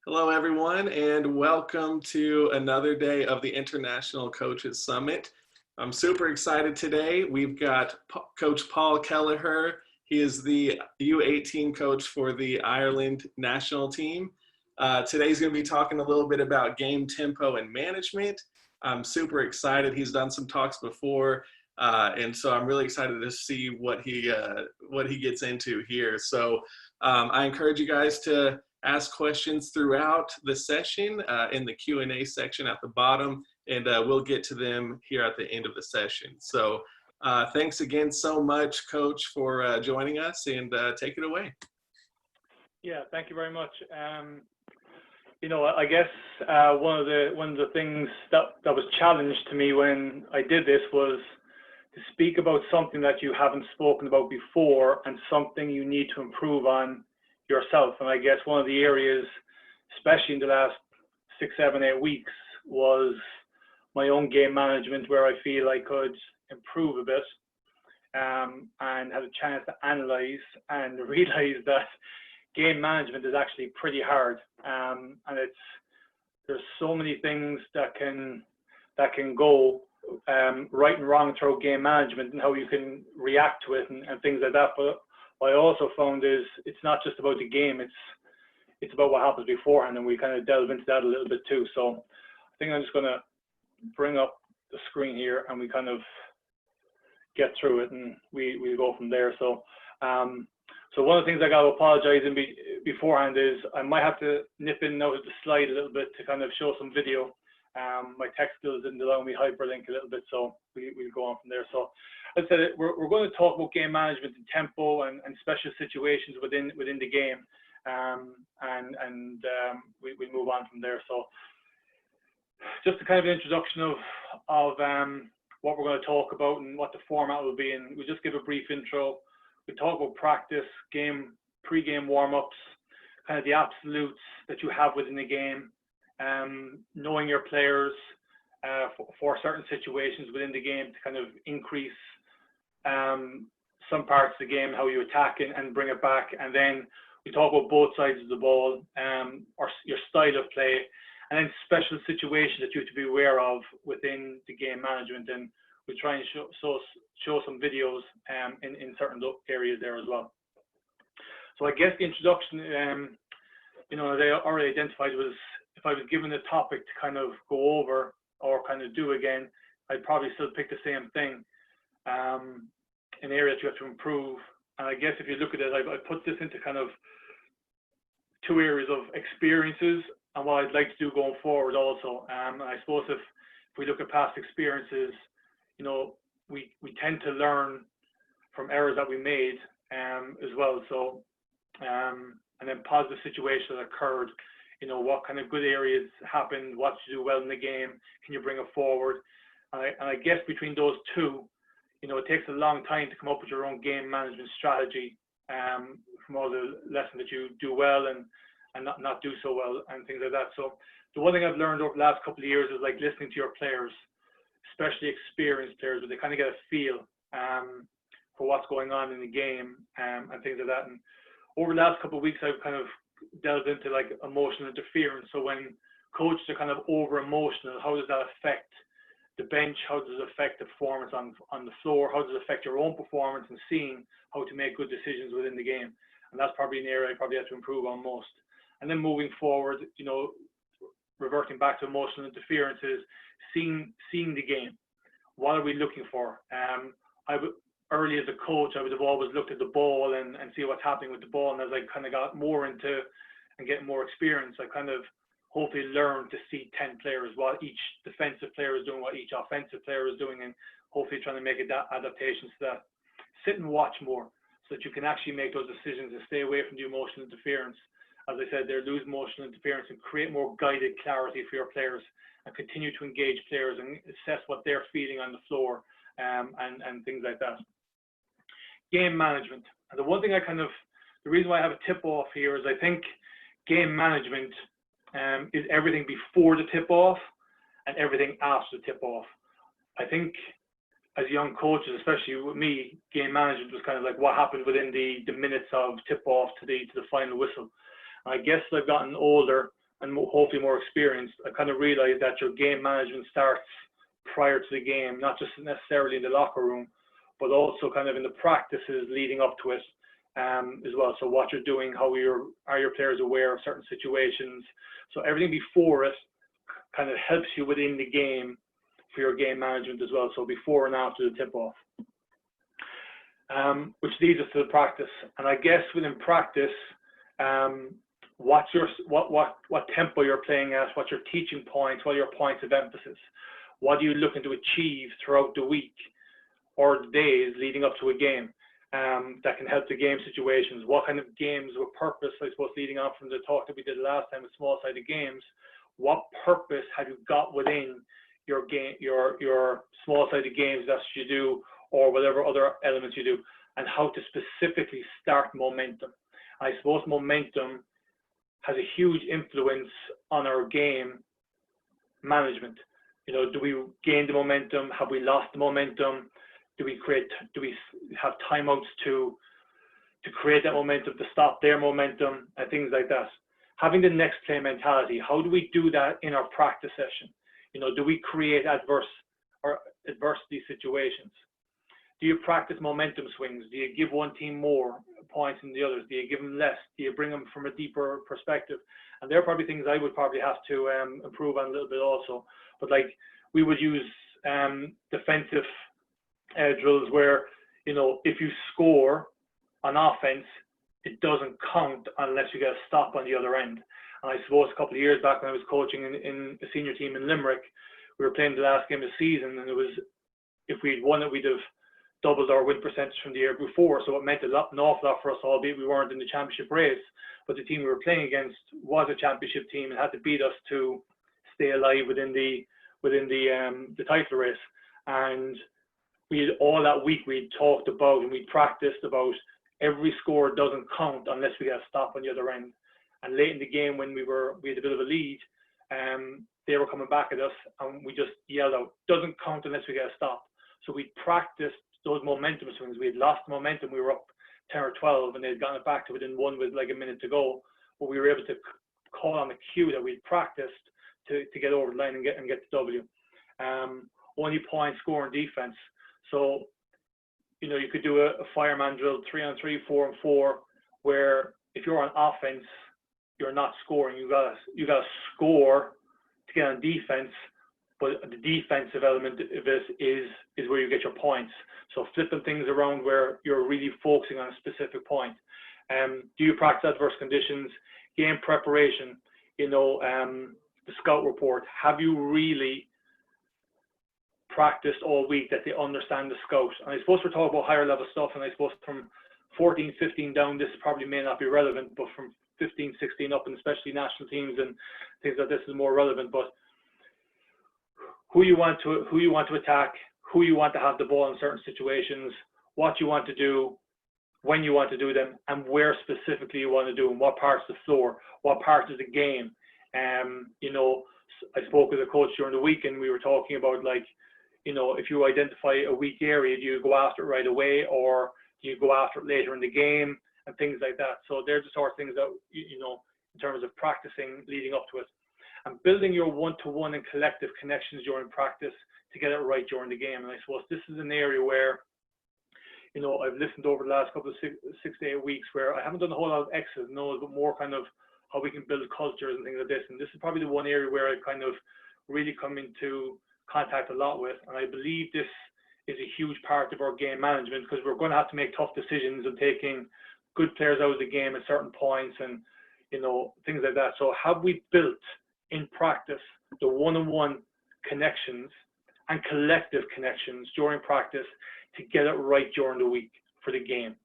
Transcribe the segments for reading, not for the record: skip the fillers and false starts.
Hello, everyone, and welcome to another day of the International Coaches Summit. I'm super excited today. We've got Coach Paul Kelleher. He is the U18 coach for the Ireland national team. Today's going to be talking a little bit about game tempo and management. I'm super excited. He's done some talks before, and so I'm really excited to see what he gets into here. So I encourage you guys to ask questions throughout the session in the Q&A section at the bottom, and we'll get to them here at the end of the session. So thanks again so much, Coach, for joining us, and take it away. Yeah, thank you very much. I guess one of the things that was challenged to me when I did this was to speak about something that you haven't spoken about before and something you need to improve on yourself. And I guess one of the areas, especially in the last 6, 7, 8 weeks, was my own game management, where I feel I could improve a bit, and had a chance to analyze and realize that game management is actually pretty hard, and there's so many things that can go right and wrong through game management and how you can react to it and things like that. But what I also found is it's not just about the game, it's about what happens beforehand, and we kind of delve into that a little bit too. So I think I'm just going to bring up the screen here and we kind of get through it, and we go from there. So so one of the things I got to apologize in beforehand is I might have to nip in and out of the slide a little bit to kind of show some video. My tech skills didn't allow me hyperlink a little bit, so we'll go on from there. So as I said, we're going to talk about game management and tempo and special situations within the game, and we move on from there. So just a kind of an introduction of what we're going to talk about and what the format will be, and we'll just give a brief intro. We talk about practice, game, pre-game warm-ups, kind of the absolutes that you have within the game, knowing your players for certain situations within the game to kind of increase some parts of the game, how you attack it and bring it back. And then we talk about both sides of the ball, or your style of play, and then special situations that you have to be aware of within the game management. And we try and show some videos in certain areas there as well. So I guess the introduction, they already identified, was if I was given a topic to kind of go over or kind of do again, I'd probably still pick the same thing, an area that you have to improve. And I guess if you look at it, I put this into kind of 2 areas of experiences and what I'd like to do going forward also. And I suppose if we look at past experiences, we tend to learn from errors that we made as well. So, and then positive situations that occurred, what kind of good areas happened, what did you do well in the game, can you bring it forward? And I guess between those two, it takes a long time to come up with your own game management strategy from all the lessons that you do well and not do so well and things like that. So the one thing I've learned over the last couple of years is like listening to your players, especially experienced players, where they kind of get a feel for what's going on in the game and things like that. And over the last couple of weeks, I've kind of delved into like emotional interference. So when coaches are kind of over emotional, how does that affect the bench? How does it affect the performance on the floor? How does it affect your own performance and seeing how to make good decisions within the game? And that's probably an area I probably have to improve on most. And then moving forward, reverting back to emotional interferences, seeing the game. What are we looking for? Early as a coach, I would have always looked at the ball and see what's happening with the ball. And as I kind of got more into and getting more experience, I kind of hopefully learned to see 10 players, what each defensive player is doing, what each offensive player is doing, and hopefully trying to make adaptations to that. Sit and watch more so that you can actually make those decisions and stay away from the emotional interference. As I said, there, lose emotional interference and create more guided clarity for your players and continue to engage players and assess what they're feeling on the floor and things like that. Game management. And the one thing the reason why I have a tip off here is I think game management is everything before the tip off and everything after the tip off. I think as young coaches, especially with me, game management was kind of like what happened within the minutes of tip off to the final whistle. I guess as I've gotten older, and hopefully more experienced, I kind of realized that your game management starts prior to the game, not just necessarily in the locker room, but also kind of in the practices leading up to it as well. So what you're doing, are your players aware of certain situations? So everything before it kind of helps you within the game for your game management as well. So before and after the tip-off, which leads us to the practice. And I guess within practice, what tempo you're playing at, what your teaching points, what are your points of emphasis, what are you looking to achieve throughout the week or the days leading up to a game that can help the game situations. What kind of games with purpose, I suppose, leading on from the talk that we did last time with small-sided games, what purpose have you got within your game, your small-sided games that you do, or whatever other elements you do, and how to specifically start momentum. I suppose momentum has a huge influence on our game management. You know, do we gain the momentum? Have we lost the momentum? Do we have timeouts to create that momentum, to stop their momentum, and things like that? Having the next play mentality, how do we do that in our practice session? You know, do we create adversity situations? Do you practice momentum swings? Do you give one team more points than the others? Do you give them less? Do you bring them from a deeper perspective? And there are probably things I would probably have to improve on a little bit also. But like, we would use defensive drills where, you know, if you score on offense, it doesn't count unless you get a stop on the other end. And I suppose a couple of years back when I was coaching in a senior team in Limerick, we were playing the last game of the season, and it was, if we'd won it, we'd have doubled our win percentage from the year before. So it meant an awful lot for us, albeit we weren't in the championship race. But the team we were playing against was a championship team and had to beat us to stay alive within the title race. And we all that week we talked about and we practiced about every score doesn't count unless we get a stop on the other end. And late in the game when we had a bit of a lead, they were coming back at us and we just yelled out, doesn't count unless we get a stop. So we practiced those momentum swings. We had lost momentum. We were up 10 or 12 and they'd gotten it back to within one with like a minute to go. But we were able to call on the cue that we'd practiced to get over the line and get the W. Only point scoring defense. So, you know, you could do a fireman drill 3-on-3, 4-on-4, where if you're on offense, you're not scoring. You gotta score to get on defense, but the defensive element of it is where you get your points. So flipping things around where you're really focusing on a specific point. Do you practice adverse conditions, game preparation? You know, the scout report. Have you really practiced all week that they understand the scout? And I suppose we're talking about higher level stuff, and I suppose from 14, 15 down, this probably may not be relevant, but from 15, 16 up, and especially national teams and things like this is more relevant. But who you want to attack, who you want to have the ball in certain situations, what you want to do, when you want to do them, and where specifically you want to do them, what parts of the floor, what parts of the game. You know, I spoke with a coach during the week and we were talking about, like, you know, if you identify a weak area, do you go after it right away or do you go after it later in the game and things like that. So they're the sort of things that, you know, in terms of practicing leading up to it. And building your one-to-one and collective connections during practice to get it right during the game. And I suppose this is an area where, you know, I've listened over the last couple of 6 to 8 weeks where I haven't done a whole lot of X's and O's, but more kind of how we can build cultures and things like this. And this is probably the one area where I've kind of really come into contact a lot with. And I believe this is a huge part of our game management because we're going to have to make tough decisions and taking good players out of the game at certain points and, you know, things like that. So have we built in practice the one-on-one connections and collective connections during practice to get it right during the week for the game?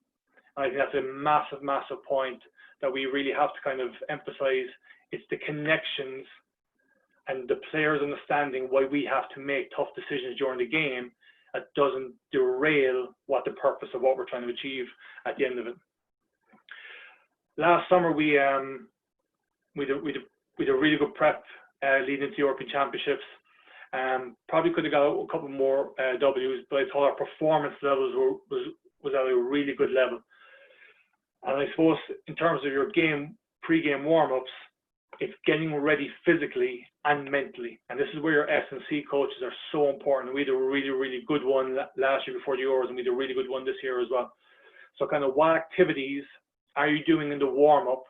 And I think that's a massive, massive point that we really have to kind of emphasize. It's the connections and the players understanding why we have to make tough decisions during the game that doesn't derail what the purpose of what we're trying to achieve at the end of it. Last summer, we did a really good prep leading into the European Championships. Probably could have got a couple more W's, but I thought our performance levels was at a really good level. And I suppose in terms of your game, pre-game warm-ups, it's getting ready physically and mentally. And this is where your S&C coaches are so important. We had a really, really good one last year before the Euros, and we had a really good one this year as well. So kind of what activities are you doing in the warm-up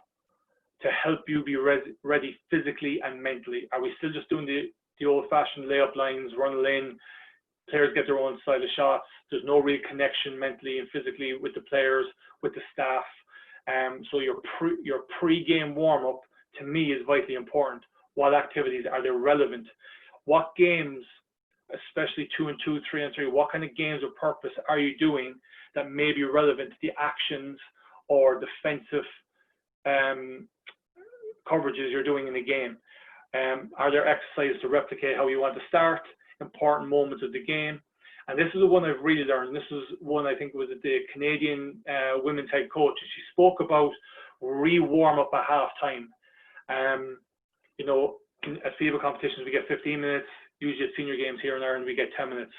to help you be ready physically and mentally? Are we still just doing the old-fashioned layup lines, run lane, players get their own style of shots? There's no real connection mentally and physically with the players, with the staff. So your pre-game warm-up, to me, is vitally important. What activities are they relevant? What games, especially 2 and 2, 3 and 3, what kind of games of purpose are you doing that may be relevant to the actions or defensive coverages you're doing in the game? Are there exercises to replicate how you want to start important moments of the game? And this is the one I've really learned. This is one I think was the Canadian women's head coach. She spoke about re-warm up at halftime. You know, at FIBA competitions, we get 15 minutes. Usually at senior games here in Ireland, we get 10 minutes.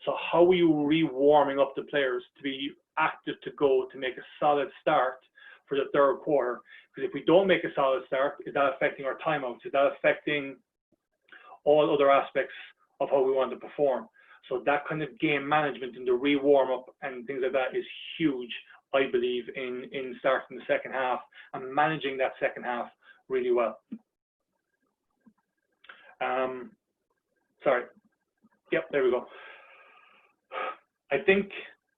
So how are you re-warming up the players to be active to go to make a solid start for the third quarter? Because if we don't make a solid start, is that affecting our timeouts? Is that affecting all other aspects of how we want to perform? So that kind of game management and the re-warm up and things like that is huge, I believe, in starting the second half and managing that second half really well. Sorry. Yep, there we go. I think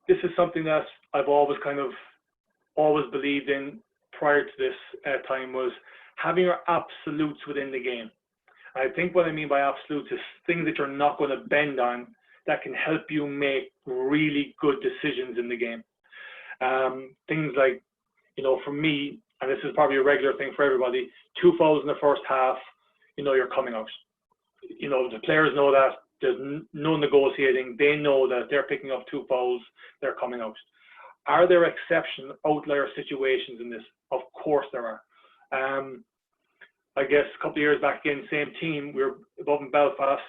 this is something that I've always believed in prior to this time, was having your absolutes within the game. I think what I mean by absolutes is things that you're not going to bend on that can help you make really good decisions in the game. Things like, you know, for me, and this is probably a regular thing for everybody, 2 fouls in the first half, you know, you're coming out. You know, the players know that. There's no negotiating. They know that if they're picking up 2 fouls, they're coming out. Are there outlier situations in this? Of course there are. I guess a couple of years back again, same team, we were above in Belfast.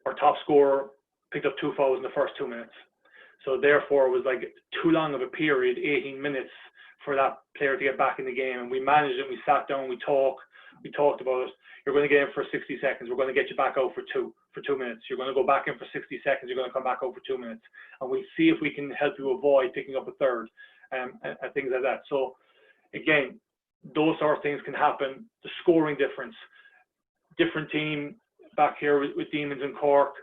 Our top scorer picked up 2 fouls in the first 2 minutes. So therefore, it was like too long of a period, 18 minutes, for that player to get back in the game. And we managed it. We sat down. We talked about it. You're going to get in for 60 seconds. We're going to get you back out for two minutes. You're going to go back in for 60 seconds. You're going to come back out for 2 minutes. And we'll see if we can help you avoid picking up a third, and things like that. So again, those sort of things can happen. The scoring difference. Different team back here with Demons in Cork.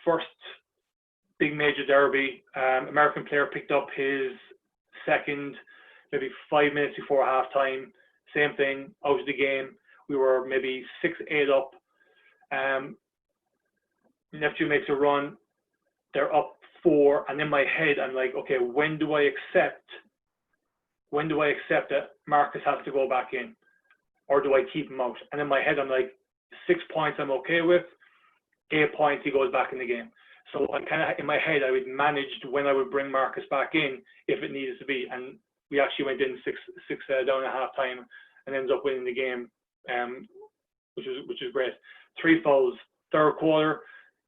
First big major derby. American player picked up his second, maybe 5 minutes before halftime. Same thing, out of the game. We were maybe 6-8 up. Neptune makes a run. They're up 4, and in my head, I'm like, okay, when do I accept that Marcus has to go back in, or do I keep him out? And in my head, I'm like, 6 points I'm okay with. 8 points, he goes back in the game. So I kind of, in my head, I would managed when I would bring Marcus back in if it needed to be. And we actually went in six down at halftime and ended up winning the game, which is great. 3 fouls, third quarter.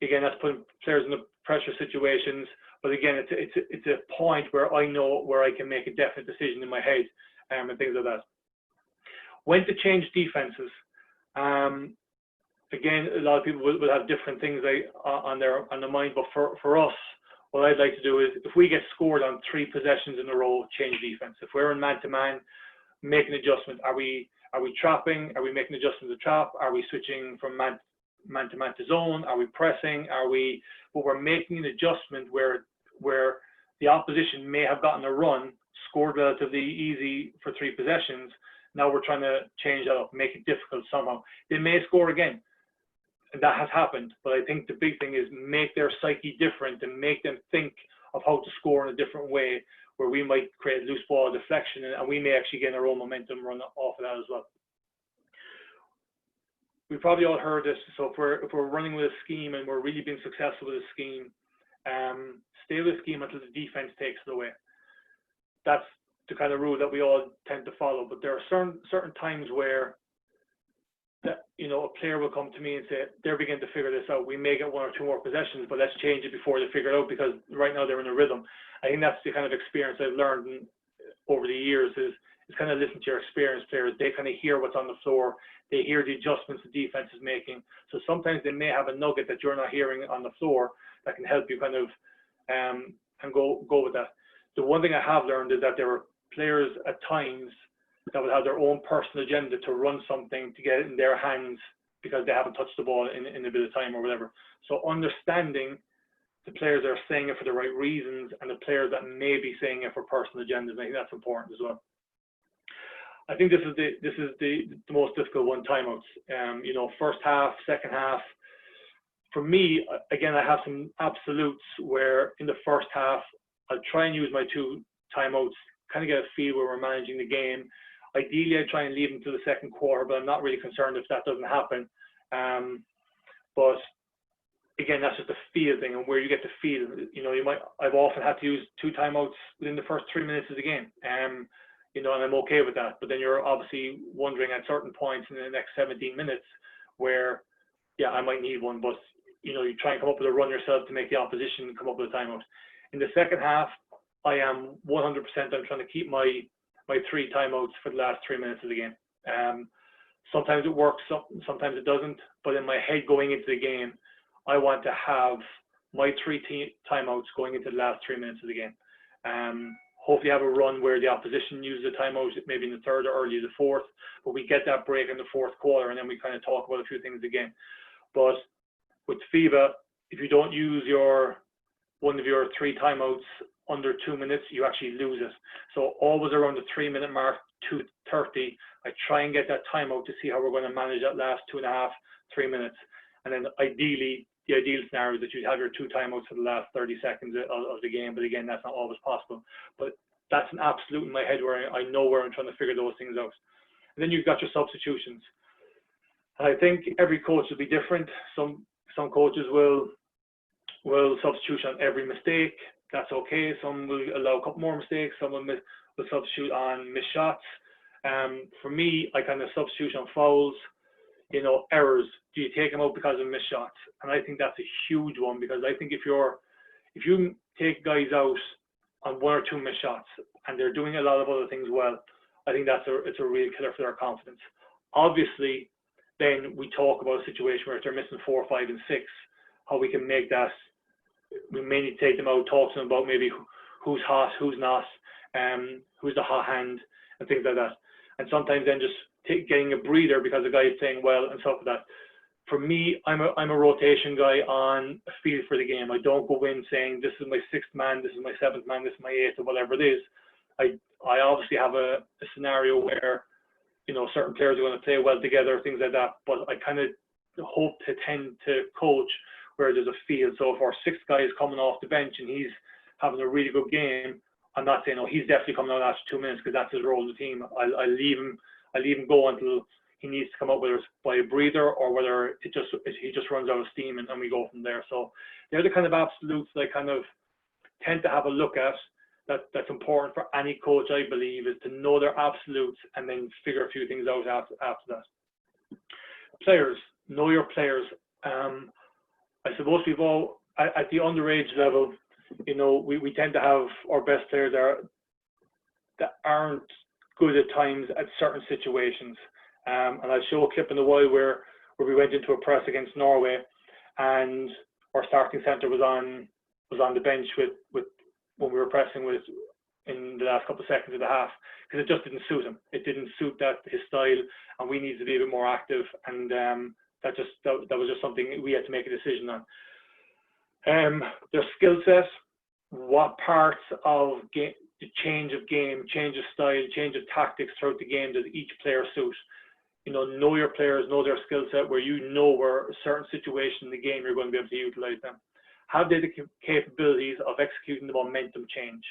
Again, that's putting players in the pressure situations. But again, it's a point where I know where I can make a definite decision in my head, and things like that. When to change defenses. Again, a lot of people will have different things on their mind, but for us, what I'd like to do is, if we get scored on 3 possessions in a row, change defense. If we're in man-to-man, make an adjustment. Are we trapping? Are we making adjustments to trap? Are we switching from man-to-man to zone? Are we pressing? But we're making an adjustment where the opposition may have gotten a run, scored relatively easy for 3 possessions. Now we're trying to change that up, make it difficult somehow. They may score again. And that has happened, but I think the big thing is make their psyche different and make them think of how to score in a different way, where we might create loose ball deflection, and we may actually get our own momentum run off of that as well. We probably all heard this. So if we're running with a scheme and we're really being successful with a scheme, stay with the scheme until the defense takes it away. That's the kind of rule that we all tend to follow. But there are certain times where a player will come to me and say they're beginning to figure this out. We may get 1 or 2 more possessions, but let's change it before they figure it out, because right now they're in a rhythm. I think that's the kind of experience I've learned over the years is kind of listen to your experienced players. They kind of hear what's on the floor. They hear the adjustments the defense is making. So sometimes they may have a nugget that you're not hearing on the floor that can help you kind of and go with that. The one thing I have learned is that there are players at times that would have their own personal agenda to run something to get it in their hands because they haven't touched the ball in a bit of time or whatever. So understanding the players that are saying it for the right reasons and the players that may be saying it for personal agendas, I think that's important as well. I think this is the most difficult one, timeouts. You know, first half, second half. For me, again, I have some absolutes where in the first half, I'll try and use my 2 timeouts, kind of get a feel where we're managing the game. Ideally, I try and leave them to the second quarter, but I'm not really concerned if that doesn't happen. But again, that's just a feel thing, and where you get the feel. You know, I've often had to use 2 timeouts within the first 3 minutes of the game. You know, and I'm okay with that. But then you're obviously wondering at certain points in the next 17 minutes where, yeah, I might need one, but you know, you try and come up with a run yourself to make the opposition come up with a timeout. In the second half, I am 100%. I'm trying to keep my 3 timeouts for the last 3 minutes of the game. Sometimes it works, sometimes it doesn't. But in my head going into the game, I want to have my 3 timeouts going into the last 3 minutes of the game. Hopefully have a run where the opposition uses a timeout, maybe in the third or early the fourth, but we get that break in the fourth quarter, and then we kind of talk about a few things again. But with FIBA, if you don't use one of your 3 timeouts under 2 minutes, you actually lose it. So always around the 3-minute mark, 2:30, I try and get that timeout to see how we're going to manage that last 2.5, 3 minutes. And then ideally, the ideal scenario is that you'd have your 2 timeouts for the last 30 seconds of the game. But again, that's not always possible. But that's an absolute in my head where I know where I'm trying to figure those things out. And then you've got your substitutions. And I think every coach will be different. Some coaches will substitute on every mistake. That's okay. Some will allow a couple more mistakes. Some will substitute on missed shots. For me, I kind of substitute on fouls, you know, errors. Do you take them out because of missed shots? And I think that's a huge one, because I think if you take guys out on 1 or 2 missed shots and they're doing a lot of other things well, I think it's a real killer for their confidence. Obviously, then we talk about a situation where if they're missing 4, 5, and 6, how we can make that. We may need to take them out, talk to them about maybe who's hot, who's not, who's the hot hand, and things like that. And sometimes then just getting a breather because the guy is playing well and stuff like that. For me, I'm a rotation guy on a feel for the game. I don't go in saying this is my 6th man, this is my 7th man, this is my 8th, or whatever it is. I obviously have a scenario where, you know, certain players are going to play well together, things like that. But I kind of hope to tend to coach where there's a feel. So if our 6th guy is coming off the bench and he's having a really good game, I'm not saying, oh, he's definitely coming out after 2 minutes because that's his role in the team. I leave him go until he needs to come up, whether it's by a breather or whether he just runs out of steam, and we go from there. So they're the kind of absolutes that I kind of tend to have a look at. That's important for any coach, I believe, is to know their absolutes and then figure a few things out after that. Players, know your players. I suppose we've all, at the underage level, you know, we tend to have our best players that aren't good at times at certain situations. And I'll show a clip in a while where we went into a press against Norway, and our starting centre was on the bench with when we were pressing with in the last couple of seconds of the half, because it just didn't suit him. It didn't suit his style, and we needed to be a bit more active. And that was just something we had to make a decision on. Their skill set, what parts of game, the change of game, change of style, change of tactics throughout the game does each player suit? You know your players, know their skill set, where you know where a certain situation in the game you're going to be able to utilize them. Have they the capabilities of executing the momentum change?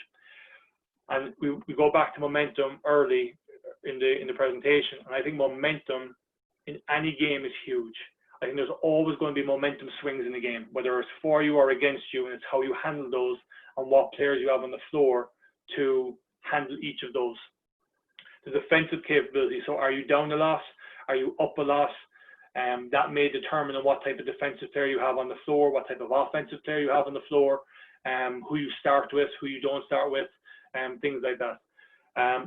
And we go back to momentum early in the presentation, and I think momentum in any game is huge. I think there's always going to be momentum swings in the game, whether it's for you or against you, and it's how you handle those and what players you have on the floor to handle each of those. The defensive capability, so are you down a lot? Are you up a lot? That may determine on what type of defensive player you have on the floor, what type of offensive player you have on the floor, who you start with, who you don't start with, things like that.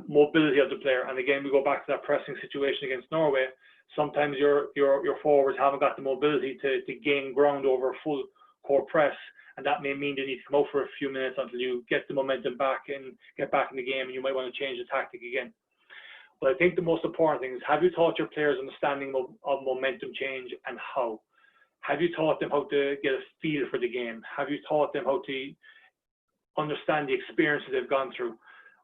mobility of the player. And again, we go back to that pressing situation against Norway. Sometimes your forwards haven't got the mobility to gain ground over a full court press, and that may mean they need to come out for a few minutes until you get the momentum back and get back in the game, and you might want to change the tactic again. But I think the most important thing is, have you taught your players understanding of momentum change and how? Have you taught them how to get a feel for the game? Have you taught them how to understand the experiences they've gone through?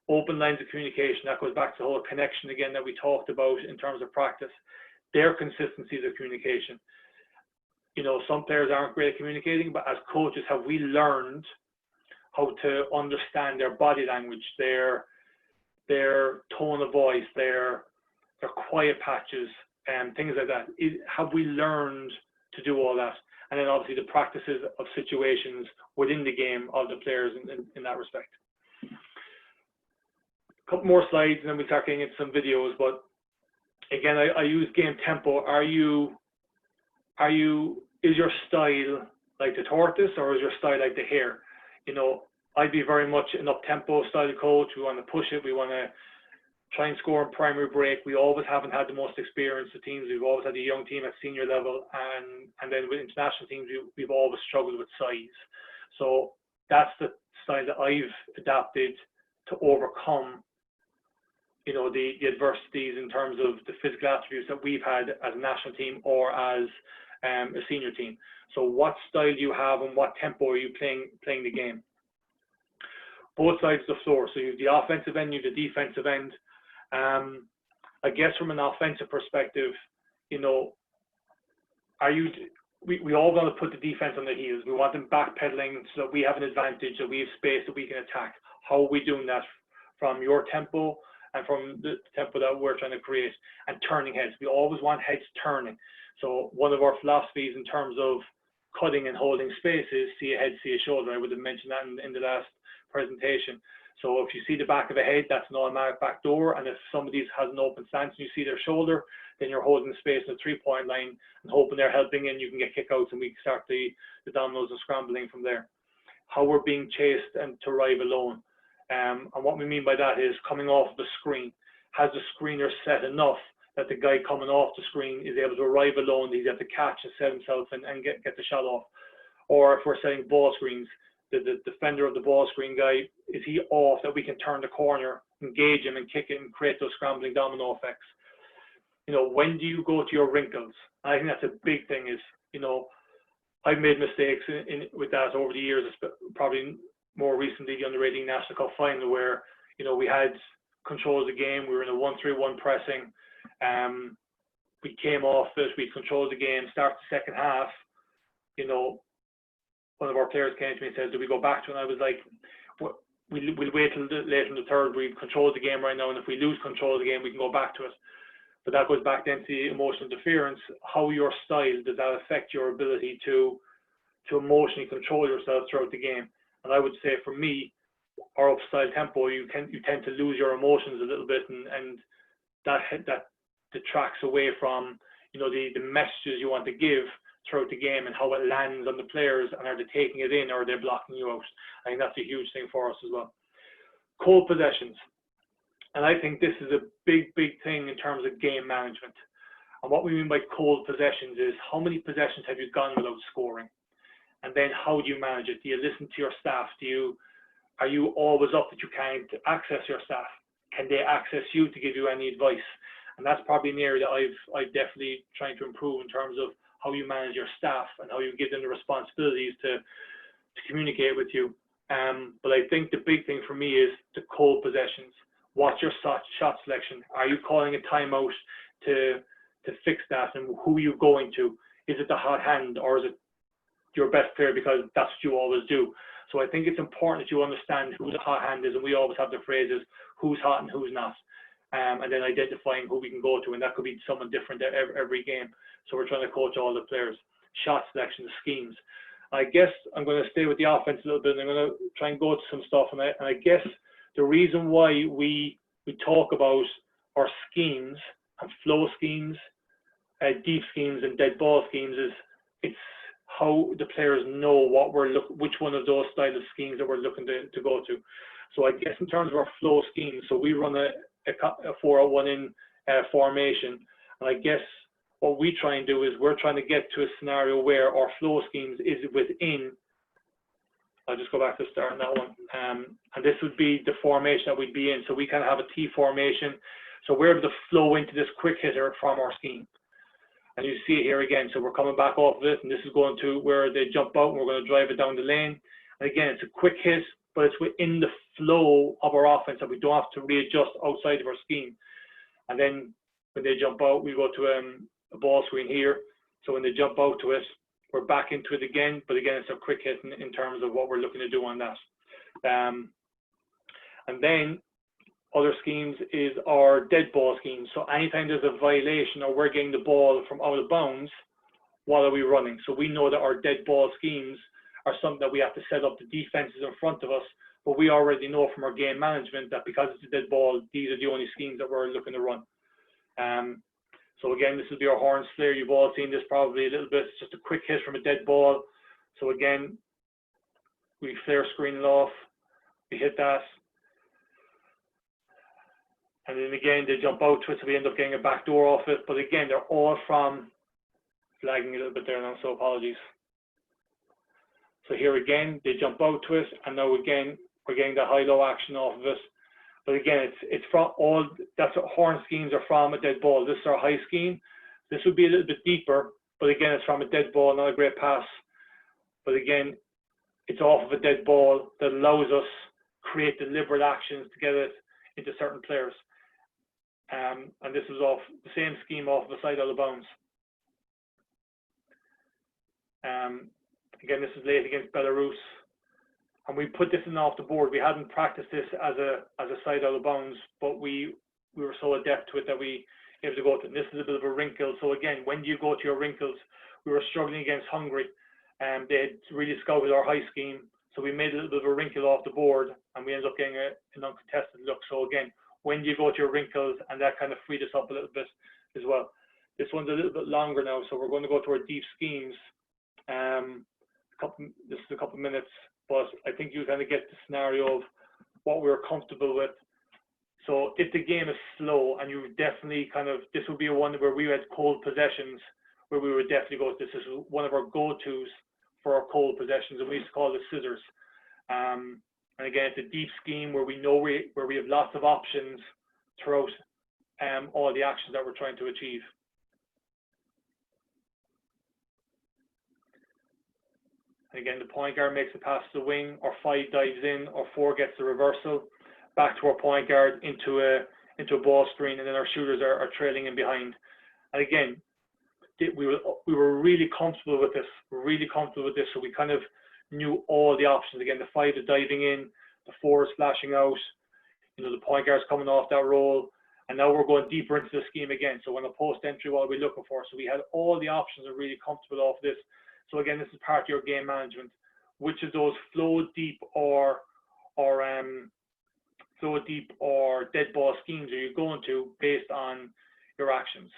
Open lines of communication, that goes back to the whole connection again that we talked about in terms of practice. Their consistencies of communication. You know, some players aren't great at communicating, but as coaches, have we learned how to understand their body language, their tone of voice, their quiet patches, and things like that? Have we learned to do all that? And then obviously the practices of situations within the game of the players in that respect. A couple more slides, and then we start getting into some videos. But again, I use game tempo. Is your style like the tortoise, or is your style like the hare? You know, I'd be very much an up-tempo style coach. We want to push it. We want to try and score in primary break. We always haven't had the most experienced teams. We've always had a young team at senior level, and then with international teams, we've always struggled with size. So that's the style that I've adapted to overcome, you know, the adversities in terms of the physical attributes that we've had as a national team or as a senior team. So what style do you have, and what tempo are you playing the game? Both sides of the floor. So you have the offensive end, you have the defensive end. I guess from an offensive perspective, you know, we all want to put the defense on their heels. We want them backpedaling so that we have an advantage, that we have space, that we can attack. How are we doing that from your tempo and from the tempo that we're trying to create? And turning heads. We always want heads turning. So one of our philosophies in terms of cutting and holding space is see a head, see a shoulder. I would have mentioned that in the last presentation. So if you see the back of a head, that's an automatic back door. And if somebody has an open stance and you see their shoulder, then you're holding space in the 3-point line and hoping they're helping in. You can get kickouts, and we can start the dominoes and scrambling from there. How we're being chased and to arrive alone. And what we mean by that is coming off the screen. Has the screener set enough that the guy coming off the screen is able to arrive alone, he's able to catch and set himself and get the shot off? Or if we're setting ball screens, the defender of the ball screen guy, is he off that we can turn the corner, engage him and kick it and create those scrambling domino effects? You know, when do you go to your wrinkles? I think that's a big thing. Is, you know, I've made mistakes with that over the years, probably more recently the under-18 National Cup final, where, you know, we had control of the game. We were in a 1-3-1 pressing. We came off it. We controlled the game. Start the second half. You know, one of our players came to me and said, "Do we go back to it?" And I was like, "We'll wait till later in the third. We've controlled the game right now, and if we lose control of the game, we can go back to it." But that goes back then to the emotional interference. How your style, does that affect your ability to emotionally control yourself throughout the game? And I would say for me, our up-style tempo, you tend to lose your emotions a little bit, and that detracts away from, you know, the messages you want to give throughout the game and how it lands on the players, and are they taking it in or are they blocking you out? I think that's a huge thing for us as well. Cold possessions. And I think this is a big thing in terms of game management. And what we mean by cold possessions is, how many possessions have you gone without scoring? And then how do you manage it? Do you listen to your staff? Are you always up that you can't access your staff? Can they access you to give you any advice? And that's probably an area that I've definitely trying to improve in terms of how you manage your staff and how you give them the responsibilities to communicate with you. But I think the big thing for me is the cold possessions. What's your shot selection? Are you calling a timeout to fix that? And who are you going to? Is it the hot hand, or is it your best player, because that's what you always do? So I think it's important that you understand who the hot hand is, and we always have the phrases, who's hot and who's not. And then identifying who we can go to, and that could be someone different every game. So we're trying to coach all the players. Shot selection, the schemes. I guess I'm going to stay with the offense a little bit, and I'm going to try and go to some stuff. And I guess the reason why we talk about our schemes and flow schemes, deep schemes and dead ball schemes, is it's how the players know what which one of those style of schemes that we're looking to go to. So I guess in terms of our flow scheme, so we run a 4-1 in formation, and I guess what we try and do is we're trying to get to a scenario where our flow schemes is within. I'll just go back to the start on that one. And this would be the formation that we'd be in. So we kind of have a T formation. So we're able to flow into this quick hitter from our scheme. And you see it here again. So we're coming back off of it, and this is going to where they jump out, and we're going to drive it down the lane. And again, it's a quick hit, but it's within the flow of our offense that we don't have to readjust outside of our scheme. And then when they jump out, we go to a ball screen here. So when they jump out to it, we're back into it again, but again, it's a quick hit in terms of what we're looking to do on that. And then other schemes is our dead ball scheme. So anytime there's a violation or we're getting the ball from out of bounds, what are we running? So we know that our dead ball schemes are something that we have to set up the defenses in front of us, but we already know from our game management that because it's a dead ball, these are the only schemes that we're looking to run. So again, this will be our horn flare. You've all seen this probably a little bit. It's just a quick hit from a dead ball. So again, we flare screen it off. We hit that. And then again, they jump out to it, so we end up getting a back door off it. But again, they're all from, flagging a little bit there now, so apologies. So here again, they jump out to it, and now again, we're getting the high-low action off of it. But again, it's from all, that's what horn schemes are from, a dead ball. This is our high scheme. This would be a little bit deeper, but again, it's from a dead ball, not a great pass. But again, it's off of a dead ball that allows us create deliberate actions to get it into certain players. And this is off the same scheme off the side out of bounds. Again, this is late against Belarus. And we put this in off the board. We hadn't practiced this as a side out of bounds, but we were so adept to it that we were able to go to it. And this is a bit of a wrinkle. So again, when you go to your wrinkles, we were struggling against Hungary. They had really scouted our high scheme. So we made a little bit of a wrinkle off the board, and we ended up getting an uncontested look. So again, when you go to your wrinkles, and that kind of freed us up a little bit as well. This one's a little bit longer now, so we're going to go to our deep schemes. This is a couple of minutes, but I think you kind of get the scenario of what we're comfortable with. So if the game is slow, and you definitely this would be a one where we had cold possessions, where we would definitely go, this is one of our go-tos for our cold possessions, and we used to call it scissors. And again, it's a deep scheme where we know where we have lots of options throughout all the actions that we're trying to achieve. And again, the point guard makes a pass to the wing, or 5 dives in, or 4 gets the reversal, back to our point guard into a ball screen, and then our shooters are trailing in behind. And again, we were really comfortable with this, so we kind of knew all the options. Again, the 5 is diving in, the 4 is flashing out, the point guard's coming off that roll, and now we're going deeper into the scheme again. So when a post entry, what are we looking for? So we had all the options and really comfortable off this. So again, this is part of your game management. Which of those flow deep or dead ball schemes are you going to based on your actions?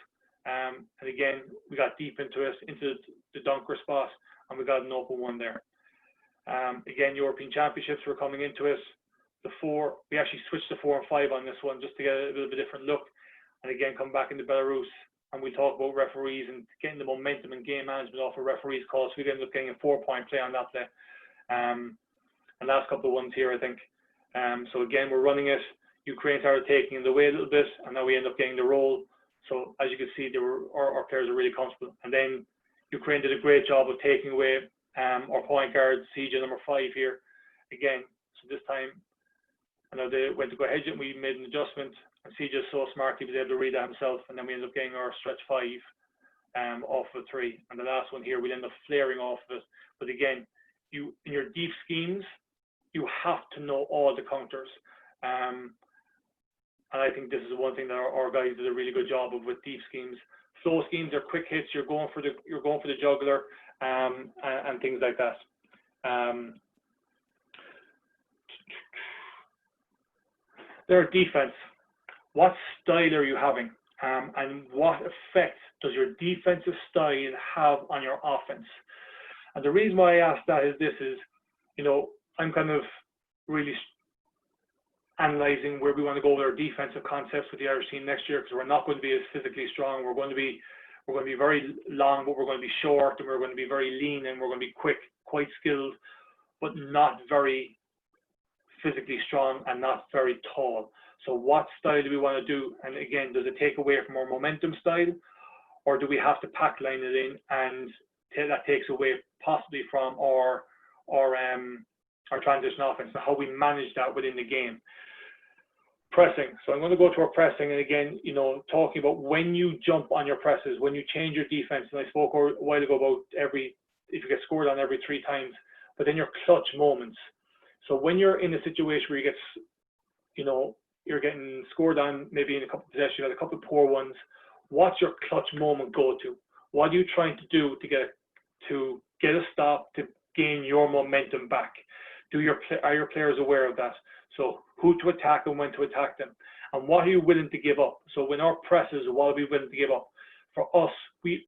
And again, we got deep into it, into the dunker spot, and we got an open one there. Again, European Championships were coming into it. We actually switched to 4 and 5 on this one just to get a bit of a different look. And again, come back into Belarus, and we talk about referees and getting the momentum and game management off of referees' calls. We ended up getting a 4-point play on that play. And last couple of ones here, I think. So again, we're running it. Ukraine started taking it away a little bit, and now we end up getting the roll. So as you can see, our players are really comfortable. And then Ukraine did a great job of taking away our point guard, CJ number 5 here. Again, so this time, I know they went to go hedge it, and we made an adjustment. And CJ is so smart, he was able to read that himself, and then we ended up getting our stretch 5 off of 3. And the last one here, we'll end up flaring off of it. But again, in your deep schemes, you have to know all the counters. And I think this is one thing that our guys did a really good job of with deep schemes. Flow schemes are quick hits. You're going for the juggler, and things like that. Their defense. What style are you having? And what effect does your defensive style have on your offense? And the reason why I ask that is this is, I'm kind of really analyzing where we want to go with our defensive concepts with the Irish team next year, because we're not going to be as physically strong. We're going to be very long, but we're going to be short, and we're going to be very lean, and we're going to be quick, quite skilled, but not very physically strong and not very tall. So what style do we want to do? And again, does it take away from our momentum style, or do we have to pack line it in, and that takes away possibly from our transition offense, and how we manage that within the game? Pressing. So I'm going to go to our pressing, and again, talking about when you jump on your presses, when you change your defense. And I spoke a while ago about if you get scored on every 3 times, but then your clutch moments. So when you're in a situation where you're getting scored on, maybe in a couple of possessions, you had a couple of poor ones, what's your clutch moment go to? What are you trying to do to get a stop, to gain your momentum back? Are your players aware of that? So who to attack and when to attack them, and what are you willing to give up? So when our presses, what are we willing to give up? For us, we're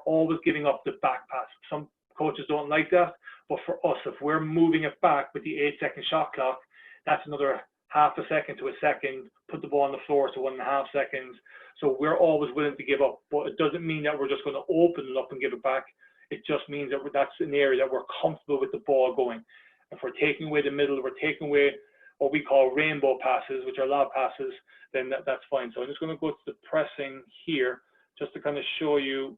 always giving up the back pass. Some coaches don't like that, but for us, if we're moving it back with the 8-second shot clock, that's another half a second to a second. Put the ball on the floor to 1.5 seconds. So we're always willing to give up, but it doesn't mean that we're just going to open it up and give it back. It just means that that's an area that we're comfortable with the ball going. If we're taking away the middle, we're taking away what we call rainbow passes, which are lob passes, then that's fine. So I'm just going to go to the pressing here, just to kind of show you.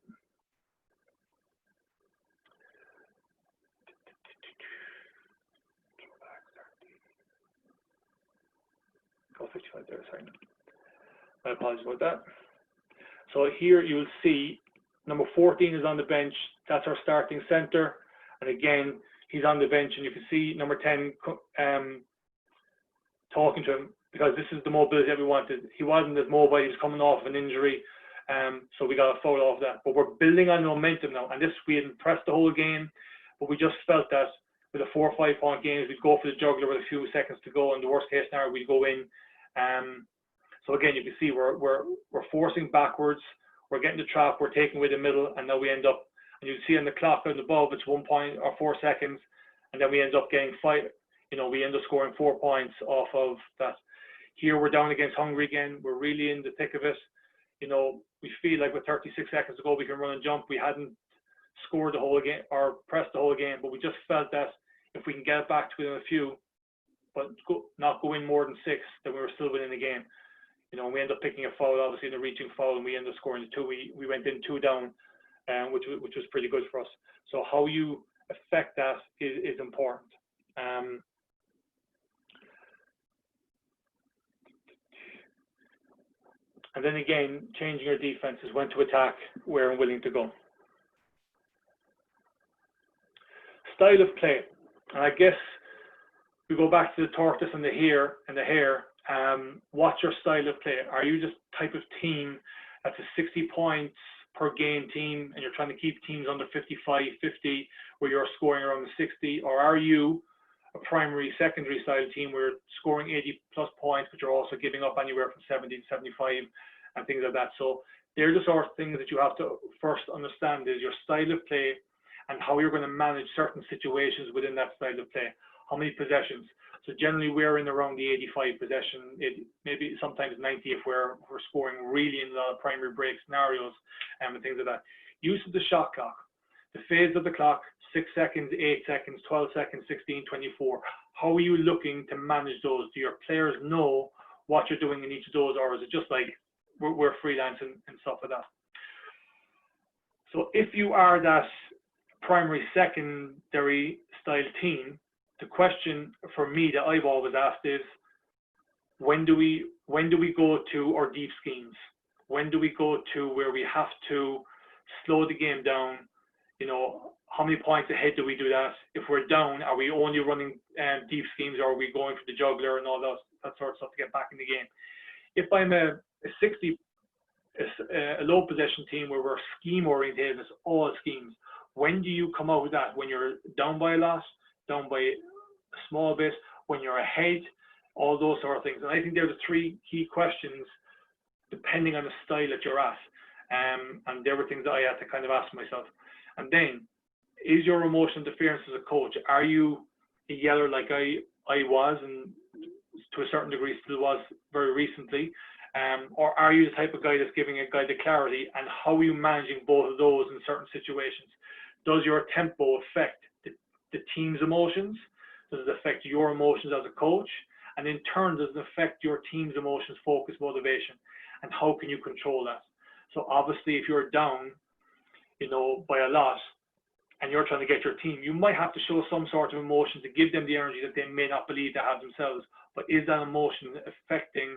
Go 55 there, sorry. My apologies about that. So here you'll see number 14 is on the bench. That's our starting center. And again, he's on the bench, and you can see number 10 talking to him, because this is the mobility that we wanted. He wasn't as mobile. He was coming off of an injury. So we got a foul off that. But we're building on momentum now. And we hadn't pressed the whole game, but we just felt that with a 4 or 5 point game, we'd go for the juggler with a few seconds to go. And the worst case scenario, we'd go in. So again, you can see we're forcing backwards. We're getting the trap. We're taking away the middle. And now we end up, and you can see on the clock down above, it's 1 point or 4 seconds. And then we end up getting 5. We end up scoring 4 points off of that. Here we're down against Hungary again. We're really in the thick of it. We feel like with 36 seconds to go, we can run and jump. We hadn't scored the whole game or pressed the whole game, but we just felt that if we can get it back to within a few, but not go in more than 6, then we were still winning the game. We ended up picking a foul, obviously, in a reaching foul, and we ended up scoring the 2. We went in 2 down, which was pretty good for us. So how you affect that is important. And then again, changing your defense is when to attack, where and willing to go. Style of play. And I guess we go back to the tortoise and the hare. What's your style of play? Are you just type of team that's a 60 points per game team, and you're trying to keep teams under 55, 50, where you're scoring around the 60? Or are you a primary, secondary style team where you're scoring 80 plus points, but you're also giving up anywhere from 70 to 75 and things like that? So they're the sort of things that you have to first understand, is your style of play and how you're going to manage certain situations within that style of play. How many possessions? So generally we're in around the 85 possession, maybe sometimes 90 if we're scoring really in a lot of primary break scenarios and things like that. Use of the shot clock, the phase of the clock, 6 seconds, 8 seconds, 12 seconds, 16, 24. How are you looking to manage those? Do your players know what you're doing in each of those, or is it just like we're freelancing and stuff like that? So if you are that primary, secondary style team, the question for me that I've always asked is, when do we go to our deep schemes? When do we go to where we have to slow the game down? How many points ahead do we do that? If we're down, are we only running deep schemes, or are we going for the juggler and all that sort of stuff to get back in the game? If I'm a low possession team where we're scheme oriented, it's all schemes, when do you come out with that? When you're down by a lot, down by a small bit, when you're ahead, all those sort of things. And I think they're the 3 key questions depending on the style that you're at. And there were things that I had to kind of ask myself. And then, is your emotional interference as a coach? Are you a yeller like I was and to a certain degree still was very recently? Or are you the type of guy that's giving a guy the clarity, and how are you managing both of those in certain situations? Does your tempo affect the team's emotions? Does it affect your emotions as a coach? And in turn, does it affect your team's emotions, focus, motivation? And how can you control that? So obviously, if you're down, by a lot, and you're trying to get your team, you might have to show some sort of emotion to give them the energy that they may not believe they have themselves. But is that emotion affecting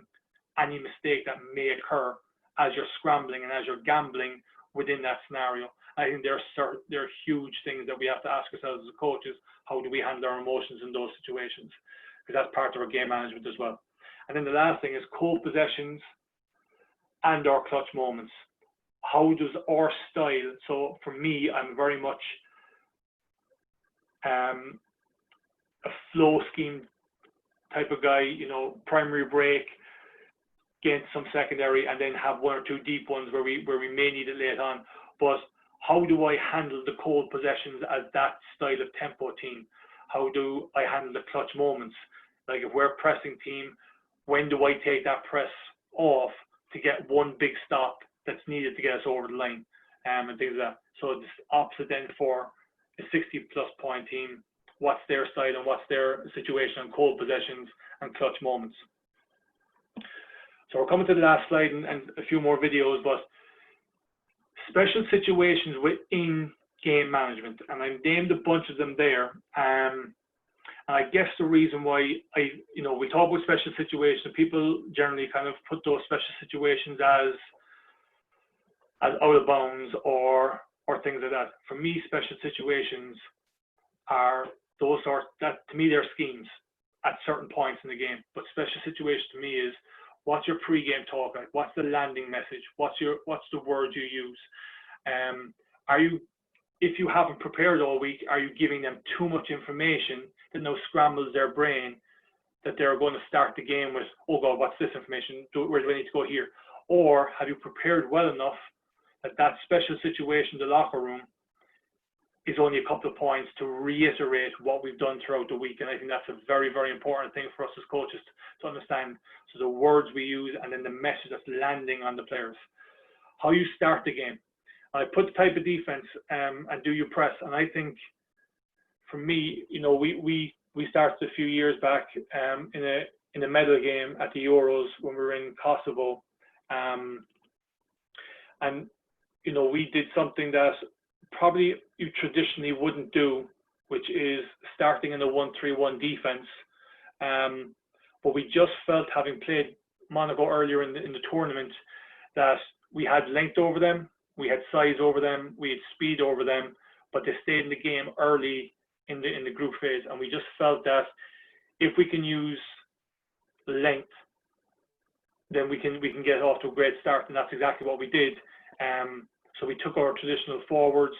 any mistake that may occur as you're scrambling and as you're gambling within that scenario? I think there are huge things that we have to ask ourselves as coaches. How do we handle our emotions in those situations? Because that's part of our game management as well. And then the last thing is cold possessions and our clutch moments. How does our style, so for me, I'm very much a flow scheme type of guy, primary break, get some secondary, and then have one or two deep ones where we may need it late on. But how do I handle the cold possessions as that style of tempo team? How do I handle the clutch moments? Like if we're a pressing team, when do I take that press off to get one big stop that's needed to get us over the line, and things like that. So it's opposite then for a 60-plus point team. What's their style and what's their situation on cold possessions and clutch moments? So we're coming to the last slide and a few more videos, but special situations within game management, and I've named a bunch of them there. And I guess the reason why we talk about special situations, people generally kind of put those special situations as out of bounds or things like that. For me, special situations are those sorts that, to me, they're schemes at certain points in the game. But special situation to me is, what's your pre-game talk like? What's the landing message? What's the word you use? If you haven't prepared all week, are you giving them too much information that now scrambles their brain, that they're going to start the game with, oh God, what's this information? Where do I need to go here? Or have you prepared well enough that special situation in the locker room is only a couple of points to reiterate what we've done throughout the week? And I think that's a very, very important thing for us as coaches to understand. So the words we use and then the message that's landing on the players. How you start the game. I put the type of defense and do you press. And I think for me, we started a few years back in a medal game at the Euros when we were in Kosovo. And we did something that probably you traditionally wouldn't do, which is starting in a 1-3-1 defense. But we just felt, having played Monaco earlier in the tournament, that we had length over them, we had size over them, we had speed over them, but they stayed in the game early in the group phase. And we just felt that if we can use length, then we can get off to a great start, and that's exactly what we did. So we took our traditional forwards,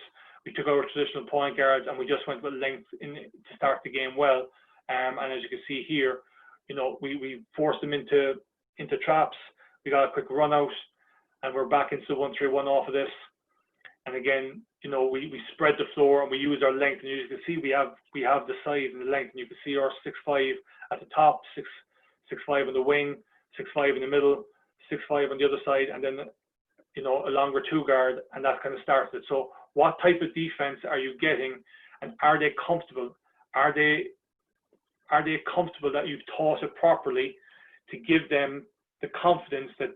we took our traditional point guards, and we just went with length to start the game well. And as you can see here, we forced them into traps. We got a quick run out, and we're back into the 1-3-1 off of this. And again, we spread the floor and we use our length. And you can see we have the size and the length. And you can see our 6'5" at the top, 6'5" on the wing, 6'5" in the middle, 6'5" on the other side, and then a longer two guard, and that kind of started. So what type of defense are you getting, and are they comfortable? Are they comfortable that you've taught it properly to give them the confidence that,